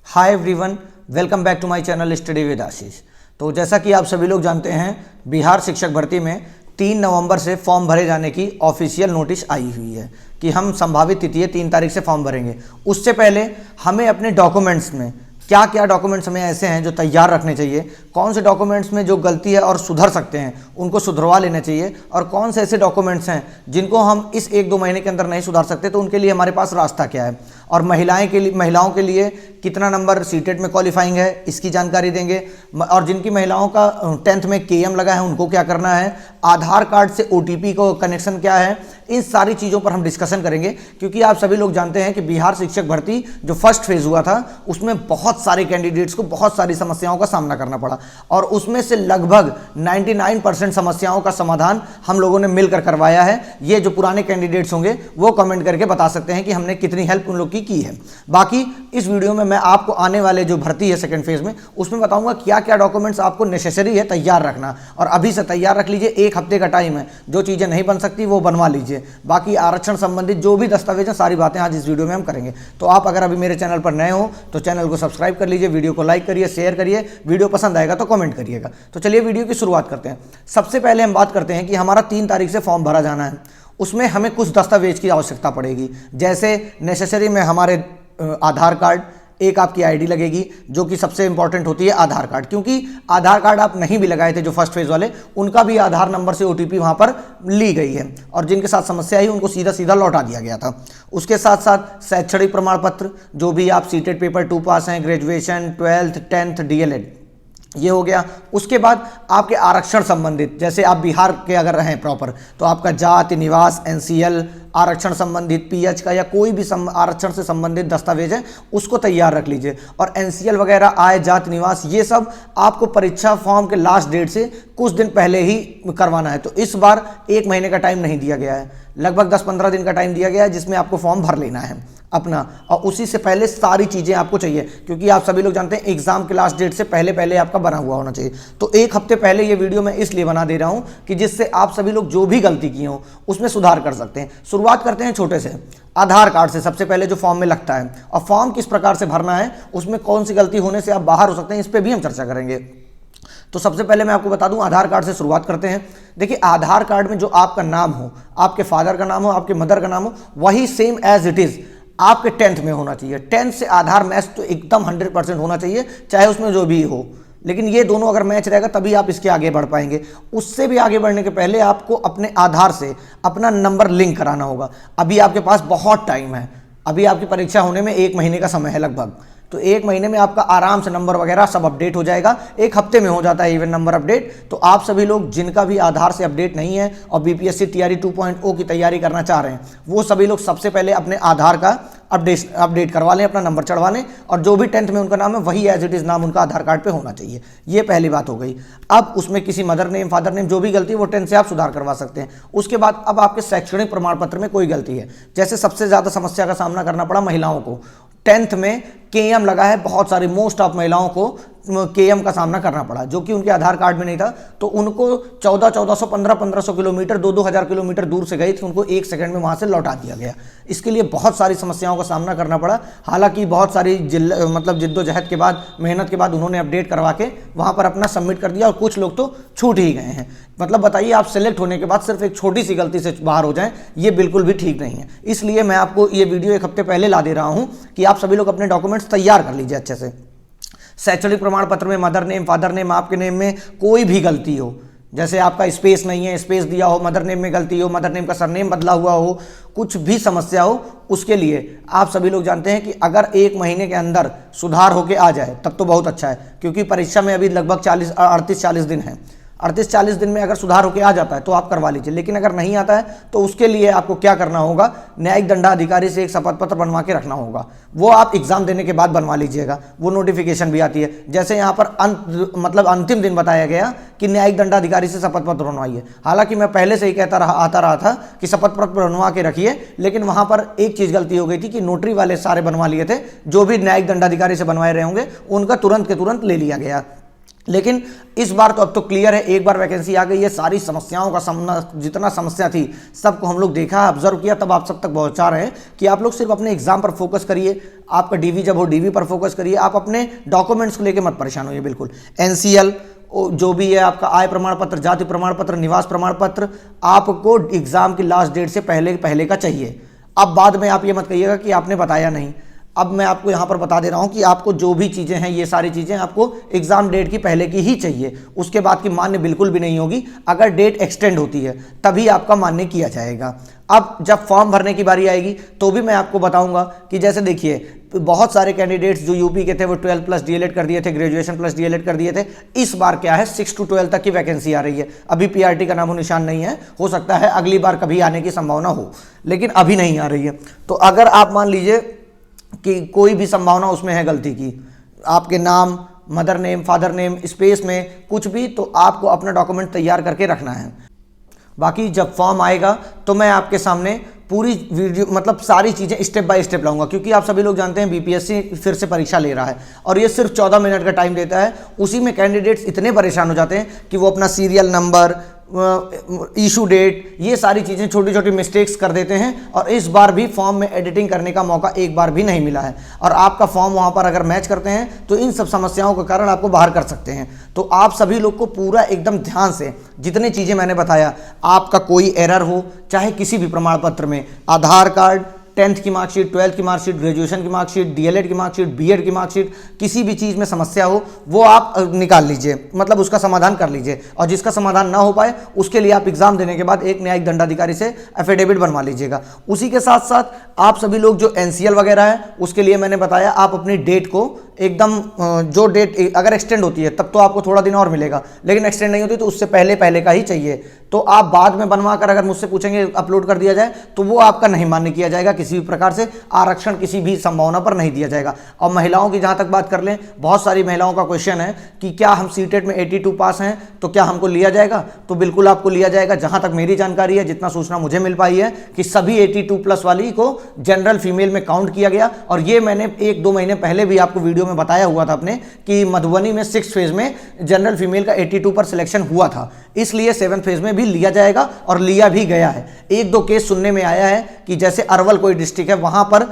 Hi everyone, welcome back to my channel study with Ashish. तो जैसा कि आप सभी लोग जानते हैं, बिहार शिक्षक भर्ती में 3 नवंबर से फॉर्म भरे जाने की ऑफिशियल नोटिस आई हुई है कि हम संभावित तिथि 3 तारीख से फॉर्म भरेंगे। उससे पहले हमें अपने डॉक्यूमेंट्स में क्या क्या डॉक्यूमेंट्स हमें ऐसे हैं जो तैयार रखने चाहिए, कौन से डॉक्यूमेंट्स में जो गलती है और सुधर सकते हैं उनको सुधरवा लेना चाहिए, और कौन से ऐसे डॉक्यूमेंट्स हैं जिनको हम इस 1-2 महीने के अंदर नहीं सुधार सकते, तो उनके लिए हमारे पास रास्ता क्या है, और महिलाओं के लिए कितना नंबर सीटेट में क्वालिफाइंग है इसकी जानकारी देंगे, और जिनकी महिलाओं का 10th में केएम लगा है उनको क्या करना है, आधार कार्ड से ओटीपी को कनेक्शन क्या है, इन सारी चीज़ों पर हम डिस्कशन करेंगे। क्योंकि आप सभी लोग जानते हैं कि बिहार शिक्षक भर्ती जो फर्स्ट फेज़ हुआ था उसमें बहुत सारे कैंडिडेट्स को बहुत सारी समस्याओं का सामना करना पड़ा, और उसमें से लगभग 99% समस्याओं का समाधान हम लोगों ने मिलकर करवाया है। ये जो पुराने कैंडिडेट्स होंगे वो कमेंट करके बता सकते हैं कि हमने कितनी हेल्प उन लोग की है। बाकी इस वीडियो में मैं आपको आने वाले जो भर्ती है सेकंड फेज में उसमें बताऊंगा क्या क्या डॉक्यूमेंट्स आपको नेसेसरी है तैयार रखना, और अभी से तैयार रख लीजिए, 1 हफ्ते का टाइम है, जो चीज़ें नहीं बन सकती वो बनवा लीजिए। बाकी आरक्षण संबंधित जो भी दस्तावेज हैं सारी बातें आज इस वीडियो में हम करेंगे। तो आप अगर अभी मेरे चैनल पर नए हो तो चैनल को सब्सक्राइब कर लीजिए, वीडियो को लाइक करिए, शेयर करिए, वीडियो पसंद आएगा तो कमेंट करिएगा। तो चलिए वीडियो की शुरुआत करते हैं। सबसे पहले हम बात करते हैं कि हमारा 3 तारीख से फॉर्म भरा जाना है, उसमें हमें कुछ दस्तावेज की आवश्यकता पड़ेगी। जैसे नेसेसरी में हमारे आधार कार्ड, एक आपकी आईडी लगेगी जो कि सबसे इंपॉर्टेंट होती है आधार कार्ड, क्योंकि आधार कार्ड आप नहीं भी लगाए थे जो फर्स्ट फेज वाले, उनका भी आधार नंबर से ओटीपी वहां पर ली गई है, और जिनके साथ समस्या आई उनको सीधा सीधा लौटा दिया गया था। उसके साथ साथ शैक्षणिक प्रमाण पत्र, जो भी आप सीटेट पेपर 2 पास हैं, ग्रेजुएशन, 12th, 10th, डीएलएड, ये हो गया। उसके बाद आपके आरक्षण संबंधित, जैसे आप बिहार के अगर रहें प्रॉपर तो आपका जाति, निवास, एनसीएल, आरक्षण संबंधित पीएच का या कोई भी आरक्षण से संबंधित दस्तावेज है उसको तैयार रख लीजिए। और एनसीएल वगैरह, आय, जाति, निवास, ये सब आपको परीक्षा फॉर्म के लास्ट डेट से कुछ दिन पहले ही करवाना है। तो इस बार 1 महीने का टाइम नहीं दिया गया है, लगभग 10-15 दिन का टाइम दिया गया है जिसमें आपको फॉर्म भर लेना है अपना, और उसी से पहले सारी चीज़ें आपको चाहिए, क्योंकि आप सभी लोग जानते हैं एग्जाम के लास्ट डेट से पहले आपका बना हुआ होना चाहिए। तो 1 हफ्ते पहले ये वीडियो मैं इसलिए बना दे रहा हूं कि जिससे आप सभी लोग जो भी गलती की हो उसमें सुधार कर सकते हैं। शुरुआत करते हैं छोटे से, आधार कार्ड से। सबसे पहले जो फॉर्म में लगता है और फॉर्म किस प्रकार से भरना है, उसमें कौन सी गलती होने से आप बाहर हो सकते हैं, इस पर भी हम चर्चा करेंगे। तो सबसे पहले मैं आपको बता दूं, आधार कार्ड से शुरुआत करते हैं। देखिए, आधार कार्ड में जो आपका नाम हो, आपके फादर का नाम हो, आपके मदर का नाम हो, वही सेम एज इट इज आपके 10th में होना चाहिए। 10th से आधार मैच तो एकदम 100% होना चाहिए, चाहे उसमें जो भी हो, लेकिन ये दोनों अगर मैच रहेगा तभी आप इसके आगे बढ़ पाएंगे। उससे भी आगे बढ़ने के पहले आपको अपने आधार से अपना नंबर लिंक कराना होगा। अभी आपके पास बहुत टाइम है, अभी आपकी परीक्षा होने में 1 महीने का समय है लगभग, तो 1 महीने में आपका आराम से नंबर वगैरह सब अपडेट हो जाएगा। 1 हफ्ते में हो जाता है इवन नंबर अपडेट। तो आप सभी लोग जिनका भी आधार से अपडेट नहीं है और बीपीएससी टीआरई 2.0 की तैयारी करना चाह रहे हैं, वो सभी लोग सबसे पहले अपने आधार का अपडेट करवा लें, अपना नंबर चढ़वा लें, और जो भी 10th में उनका नाम है वही एज इट इज नाम उनका आधार कार्ड पे होना चाहिए। ये पहली बात हो गई। अब उसमें किसी मदर नेम, फादर नेम जो भी गलती है वो 10th से आप सुधार करवा सकते हैं। उसके बाद अब आपके शैक्षणिक प्रमाण पत्र में कोई गलती है, जैसे सबसे ज़्यादा समस्या का सामना करना पड़ा महिलाओं को, 10th में केएम लगा है, बहुत सारी मोस्ट ऑफ महिलाओं को केएम का सामना करना पड़ा, जो कि उनके आधार कार्ड में नहीं था। तो उनको 1400, 1500 किलोमीटर, 2000 किलोमीटर दूर से गई थी, उनको 1 सेकंड में वहां से लौटा दिया गया। इसके लिए बहुत सारी समस्याओं का सामना करना पड़ा। हालांकि बहुत सारी जिद्दोजहद के बाद, मेहनत के बाद उन्होंने अपडेट करवा के वहां पर अपना सबमिट कर दिया, और कुछ लोग तो छूट ही गए हैं। मतलब बताइए, आप सेलेक्ट होने के बाद सिर्फ एक छोटी सी गलती से बाहर हो जाएं, ये बिल्कुल भी ठीक नहीं है। इसलिए मैं आपको ये वीडियो 1 हफ्ते पहले ला दे रहा हूं कि आप सभी लोग अपने डॉक्यूमेंट्स तैयार कर लीजिए अच्छे से। शैक्षणिक प्रमाण पत्र में मदर नेम, फादर नेम, आपके नेम में कोई भी गलती हो, जैसे आपका स्पेस नहीं है, स्पेस दिया हो, मदर नेम में गलती हो, मदर नेम का सरनेम बदला हुआ हो, कुछ भी समस्या हो, उसके लिए आप सभी लोग जानते हैं कि अगर 1 महीने के अंदर सुधार होके आ जाए तब तो बहुत अच्छा है, क्योंकि परीक्षा में अभी लगभग 38-40 दिन है। 38-40 दिन में अगर सुधार होकर आ जाता है तो आप करवा लीजिए, लेकिन अगर नहीं आता है तो उसके लिए आपको क्या करना होगा, न्यायिक दंडाधिकारी से एक शपथ पत्र बनवा के रखना होगा। वो आप एग्जाम देने के बाद बनवा लीजिएगा, वो नोटिफिकेशन भी आती है। जैसे यहाँ पर अंतिम दिन बताया गया कि न्यायिक दंडाधिकारी से शपथ पत्र बनवाइए। हालांकि मैं पहले से ही आता रहा था कि शपथ पत्र बनवा के रखिए, लेकिन वहां पर एक चीज गलती हो गई थी कि नोटरी वाले सारे बनवा लिए थे, जो भी न्यायिक दंडाधिकारी से बनवाए रहे होंगे उनका तुरंत के तुरंत ले लिया गया। लेकिन इस बार तो अब तो क्लियर है, एक बार वैकेंसी आ गई है, सारी समस्याओं का सामना, जितना समस्या थी सबको हम लोग देखा, ऑब्जर्व किया, तब आप सब तक पहुंचा रहे हैं कि आप लोग सिर्फ अपने एग्जाम पर फोकस करिए। आपका डीवी जब हो डीवी पर फोकस करिए, आप अपने डॉक्यूमेंट्स को लेकर मत परेशान होइए बिल्कुल। एनसीएल जो भी है, आपका आय प्रमाण पत्र, जाति प्रमाण पत्र, निवास प्रमाण पत्र आपको एग्जाम की लास्ट डेट से पहले का चाहिए। अब बाद में आप ये मत कहिएगा कि आपने बताया नहीं। अब मैं आपको यहाँ पर बता दे रहा हूँ कि आपको जो भी चीज़ें हैं, ये सारी चीज़ें आपको एग्जाम डेट की पहले की ही चाहिए, उसके बाद की मान्य बिल्कुल भी नहीं होगी। अगर डेट एक्सटेंड होती है तभी आपका मान्य किया जाएगा। अब जब फॉर्म भरने की बारी आएगी तो भी मैं आपको बताऊंगा कि जैसे देखिए, बहुत सारे कैंडिडेट्स जो यूपी के थे वो 12 प्लस डीएलएड कर दिए थे, ग्रेजुएशन प्लस डीएलएड कर दिए थे। इस बार क्या है, 6 to 12 तक की वैकेंसी आ रही है। अभी पीआरटी का नामो निशान नहीं है, हो सकता है अगली बार कभी आने की संभावना हो, लेकिन अभी नहीं आ रही है। तो अगर आप मान लीजिए कि कोई भी संभावना उसमें है गलती की, आपके नाम, mother name, father name, space में कुछ भी, तो आपको अपना डॉक्यूमेंट तैयार करके रखना है। बाकी जब फॉर्म आएगा तो मैं आपके सामने पूरी वीडियो, मतलब सारी चीज़ें स्टेप बाय स्टेप लाऊंगा, क्योंकि आप सभी लोग जानते हैं बीपीएससी फिर से परीक्षा ले रहा है और ये सिर्फ 14 मिनट का टाइम देता है। उसी में कैंडिडेट्स इतने परेशान हो जाते हैं कि वो अपना सीरियल नंबर, इशू डेट, ये सारी चीज़ें छोटी छोटी मिस्टेक्स कर देते हैं और इस बार भी फॉर्म में एडिटिंग करने का मौका एक बार भी नहीं मिला है। और आपका फॉर्म वहाँ पर अगर मैच करते हैं तो इन सब समस्याओं के कारण आपको बाहर कर सकते हैं। तो आप सभी लोग को पूरा एकदम ध्यान से जितनी चीज़ें मैंने बताया, आपका कोई एरर हो, चाहे किसी भी प्रमाण पत्र में, आधार कार्ड, 10th की मार्कशीट, 12th की मार्कशीट, ग्रेजुएशन की मार्कशीट, डीएलएड की मार्कशीट, बीएड की मार्कशीट, किसी भी चीज़ में समस्या हो वो आप निकाल लीजिए, मतलब उसका समाधान कर लीजिए। और जिसका समाधान ना हो पाए उसके लिए आप एग्जाम देने के बाद एक न्यायिक दंडाधिकारी से एफिडेविट बनवा लीजिएगा। उसी के साथ साथ आप सभी लोग जो एनसीएल वगैरह है उसके लिए मैंने बताया, आप अपनी डेट को एकदम, जो डेट अगर एक्सटेंड होती है तब तो आपको थोड़ा दिन और मिलेगा, लेकिन एक्सटेंड नहीं होती तो उससे पहले का ही चाहिए। तो आप बाद में बनवा कर अगर मुझसे पूछेंगे अपलोड कर दिया जाए तो वो आपका नहीं मान्य किया जाएगा, किसी भी प्रकार से आरक्षण किसी भी संभावना पर नहीं दिया जाएगा। और महिलाओं की जहां तक बात कर लें, बहुत सारी महिलाओं का क्वेश्चन है कि क्या हम सीटेट में 82 पास हैं तो क्या हमको लिया जाएगा? तो बिल्कुल आपको लिया जाएगा। जहां तक मेरी जानकारी है, जितना सूचना मुझे मिल पाई है कि सभी 82 प्लस वाली को जनरल फीमेल में काउंट किया गया। और ये मैंने 1-2 महीने पहले भी आपको वीडियो में बताया हुआ था अपने कि मधुबनी में 6th फेज में जनरल फीमेल का 82 पर सिलेक्शन हुआ था, इसलिए 7th फेज में भी लिया जाएगा और लिया भी गया है। 1-2 केस सुनने में आया है कि जैसे अरवल कोई डिस्ट्रिक्ट है वहां पर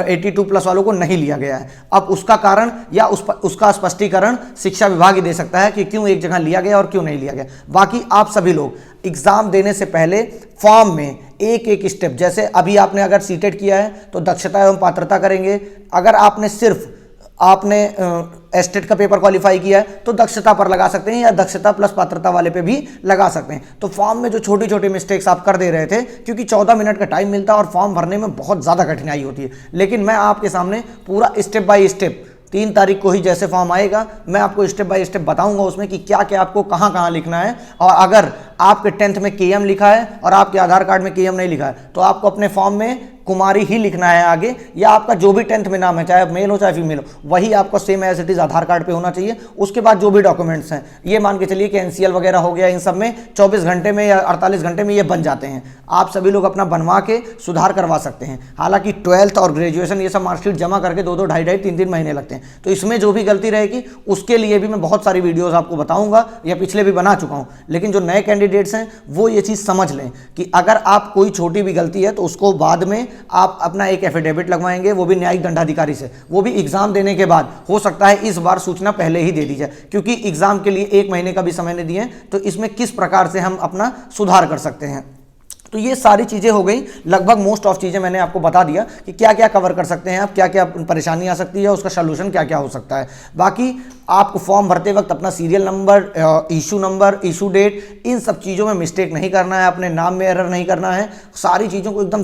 82 प्लस वालों को नहीं लिया गया है। अब उसका कारण या उसका स्पष्टीकरण शिक्षा विभाग ही दे सकता है कि क्यों एक जगह लिया गया और क्यों नहीं लिया गया। बाकी आप सभी लोग एग्जाम देने से पहले फॉर्म में एक एक स्टेप, जैसे अभी आपने अगर सीटेट किया है तो दक्षता एवं पात्रता करेंगे, अगर आपने सिर्फ एस्टेट का पेपर क्वालिफाई किया है तो दक्षता पर लगा सकते हैं या दक्षता प्लस पात्रता वाले पे भी लगा सकते हैं। तो फॉर्म में जो छोटी छोटी मिस्टेक्स आप कर दे रहे थे, क्योंकि 14 मिनट का टाइम मिलता है और फॉर्म भरने में बहुत ज़्यादा कठिनाई होती है, लेकिन मैं आपके सामने पूरा स्टेप बाय स्टेप 3 तारीख को ही जैसे फॉर्म आएगा मैं आपको स्टेप बाय स्टेप बताऊंगा उसमें कि क्या क्या आपको कहाँ कहाँ लिखना है। और अगर आपके 10th में केएम लिखा है और आपके आधार कार्ड में केएम नहीं लिखा है तो आपको अपने फॉर्म में कुमारी ही लिखना है आगे, या आपका जो भी 10th में नाम है, चाहे मेल हो चाहे फीमेल हो, वही आपको same as it is Aadhaar card पे होना चाहिए। उसके बाद जो भी डॉक्यूमेंट्स हैं, ये मान के चलिए कि एनसीएल वगैरह हो गया, इन सब में 24 घंटे में या 48 घंटे में ये बन जाते हैं। आप सभी लोग अपना बनवा के सुधार करवा सकते हैं। हालांकि 12th और ग्रेजुएशन ये सब मार्कशीट जमा करके 2-2, 2.5-2.5, 3-3 महीने लगते हैं, तो इसमें जो भी गलती रहेगी उसके लिए भी मैं बहुत सारी वीडियोज आपको बताऊंगा या पिछले भी बना चुका हूं। लेकिन जो नए कैंडिडेट्स हैं वो ये चीज़ समझ लें कि अगर आप कोई छोटी भी गलती है तो उसको बाद में आप अपना एक एफिडेविट लगवाएंगे, वो भी न्यायिक दंडाधिकारी से, वो भी एग्जाम देने के बाद। हो सकता है इस बार सूचना पहले ही दे दी जाए, क्योंकि एग्जाम के लिए 1 महीने का भी समय नहीं दिए, तो इसमें किस प्रकार से हम अपना सुधार कर सकते हैं। तो ये सारी चीज़ें हो गई, लगभग मोस्ट ऑफ चीज़ें मैंने आपको बता दिया कि क्या क्या कवर कर सकते हैं आप, क्या क्या परेशानी आ सकती है, उसका सलूशन क्या क्या हो सकता है। बाकी आपको फॉर्म भरते वक्त अपना सीरियल नंबर, इशू डेट, इन सब चीज़ों में मिस्टेक नहीं करना है, अपने नाम में एरर नहीं करना है, सारी चीज़ों को एकदम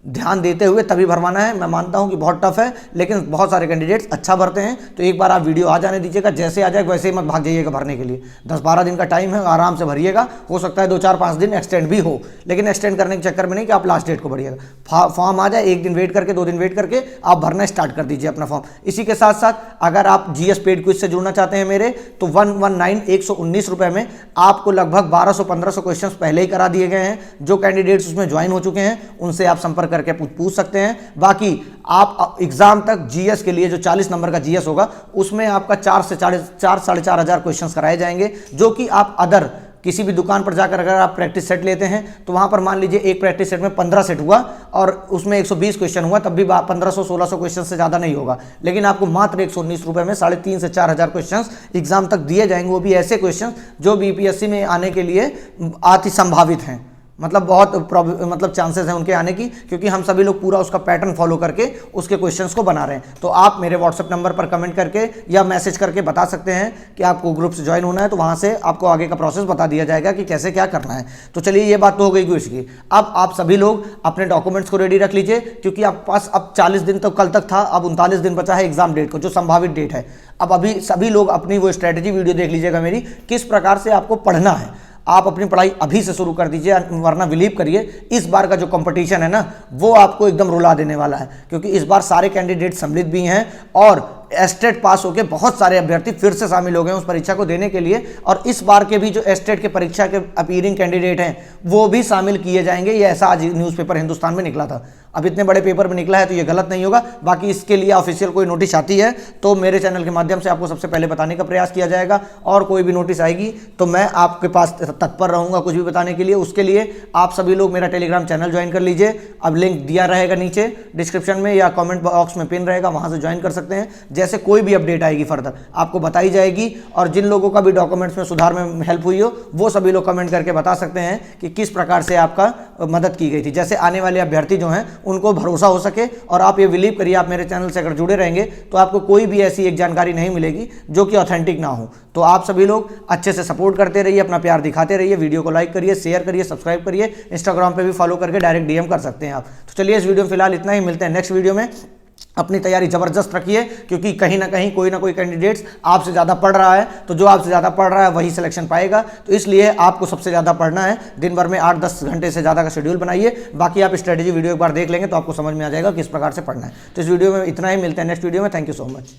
ध्यान देते हुए तभी भरवाना है। मैं मानता हूं कि बहुत टफ है, लेकिन बहुत सारे कैंडिडेट्स अच्छा भरते हैं। तो एक बार आप वीडियो आ जाने दीजिएगा, जैसे आ जाए वैसे ही मत भाग जाइएगा भरने के लिए। 10-12 दिन का टाइम है, आराम से भरिएगा। हो सकता है 2-4-5 दिन एक्सटेंड भी हो, लेकिन एक्सटेंड करने के चक्कर में नहीं कि आप लास्ट डेट को भरिएगा। फॉर्म आ जाए, 1 दिन वेट करके 2 दिन वेट करके आप भरना स्टार्ट कर दीजिए अपना फॉर्म। इसी के साथ साथ अगर आप जीएस पेड क्विज से जुड़ना चाहते हैं मेरे, तो 119 रुपये में आपको लगभग 1200-1500 क्वेश्चन पहले ही करा दिए गए हैं। जो कैंडिडेट्स उसमें ज्वाइन हो चुके हैं उनसे आप संपर्क करके पूछ सकते हैं। बाकी आप एग्जाम तक जीएस के लिए जो 40 नंबर का जीएस होगा उसमें आपका 4 से 4,500 क्वेश्चंस कराए जाएंगे, जो कि आप अदर किसी भी दुकान पर जाकर अगर आप प्रैक्टिस सेट लेते हैं तो वहां पर मान लीजिए एक प्रैक्टिस सेट में 15 सेट हुआ और उसमें 120 क्वेश्चन हुआ, तब भी 1500-1600 क्वेश्चन से ज़्यादा नहीं होगा। लेकिन आपको मात्र 119 रुपये में 3,500 से 4,000 क्वेश्चन एग्जाम तक दिए जाएंगे, वो भी ऐसे क्वेश्चन जो बीपीएससी में आने के लिए अति संभावित हैं, मतलब बहुत चांसेस हैं उनके आने की, क्योंकि हम सभी लोग पूरा उसका पैटर्न फॉलो करके उसके क्वेश्चंस को बना रहे हैं। तो आप मेरे व्हाट्सएप नंबर पर कमेंट करके या मैसेज करके बता सकते हैं कि आपको ग्रुप से ज्वाइन होना है, तो वहां से आपको आगे का प्रोसेस बता दिया जाएगा कि कैसे क्या करना है। तो चलिए, ये बात तो हो गई क्विज की। अब आप सभी लोग अपने डॉक्यूमेंट्स को रेडी रख लीजिए, क्योंकि आपके पास अब 40 दिन तो कल तक था, अब 39 दिन बचा है एग्जाम डेट को, जो संभावित डेट है। अब अभी सभी लोग अपनी वो स्ट्रेटेजी वीडियो देख लीजिएगा मेरी, किस प्रकार से आपको पढ़ना है। आप अपनी पढ़ाई अभी से शुरू कर दीजिए, वरना बिलीव करिए इस बार का जो कंपटीशन है ना, वो आपको एकदम रुला देने वाला है, क्योंकि इस बार सारे कैंडिडेट सम्मिलित भी हैं और एस्टेट पास होकर बहुत सारे अभ्यर्थी फिर से शामिल हो गए उस परीक्षा को देने के लिए। और इस बार के भी जो एस्टेट के परीक्षा के अपीयरिंग कैंडिडेट हैं वो भी शामिल किए जाएंगे। ये ऐसा आज न्यूज़पेपर हिंदुस्तान में निकला था। अब इतने बड़े पेपर में निकला है तो ये गलत नहीं होगा। बाकी इसके लिए ऑफिशियल कोई नोटिस आती है तो मेरे चैनल के माध्यम से आपको सबसे पहले बताने का प्रयास किया जाएगा, और कोई भी नोटिस आएगी तो मैं आपके पास तत्पर रहूंगा कुछ भी बताने के लिए। उसके लिए आप सभी लोग मेरा टेलीग्राम चैनल ज्वाइन कर लीजिए। अब लिंक दिया रहेगा नीचे डिस्क्रिप्शन में या कॉमेंट बॉक्स में पिन रहेगा, वहां से ज्वाइन कर सकते हैं। जैसे कोई भी अपडेट आएगी फर्दर आपको बताई जाएगी। और जिन लोगों का भी डॉक्यूमेंट्स में सुधार में हेल्प हुई हो वो सभी लोग कमेंट करके बता सकते हैं कि किस प्रकार से आपका मदद की गई थी, जैसे आने वाले अभ्यर्थी जो हैं उनको भरोसा हो सके। और आप ये बिलीव करिए, आप मेरे चैनल से अगर जुड़े रहेंगे तो आपको कोई भी ऐसी एक जानकारी नहीं मिलेगी जो कि ऑथेंटिक ना हो। तो आप सभी लोग अच्छे से सपोर्ट करते रहिए, अपना प्यार दिखाते रहिए, वीडियो को लाइक करिए, शेयर करिए, सब्सक्राइब करिए, इंस्टाग्राम पे भी फॉलो करके डायरेक्ट डीएम कर सकते हैं आप। तो चलिए, इस वीडियो में फिलहाल इतना ही, मिलते हैं नेक्स्ट वीडियो में। अपनी तैयारी जबरदस्त रखिए, क्योंकि कहीं ना कहीं कोई ना कोई कैंडिडेट्स आपसे ज़्यादा पढ़ रहा है, तो जो आपसे ज़्यादा पढ़ रहा है वही सिलेक्शन पाएगा। तो इसलिए आपको सबसे ज़्यादा पढ़ना है। दिन भर में 8-10 घंटे से ज़्यादा का शेड्यूल बनाइए। बाकी आप स्ट्रेटेजी वीडियो एक बार देख लेंगे तो आपको समझ में आ जाएगा किस प्रकार से पढ़ना है। तो इस वीडियो में इतना ही, मिलते हैं नेक्स्ट वीडियो में। Thank you so much.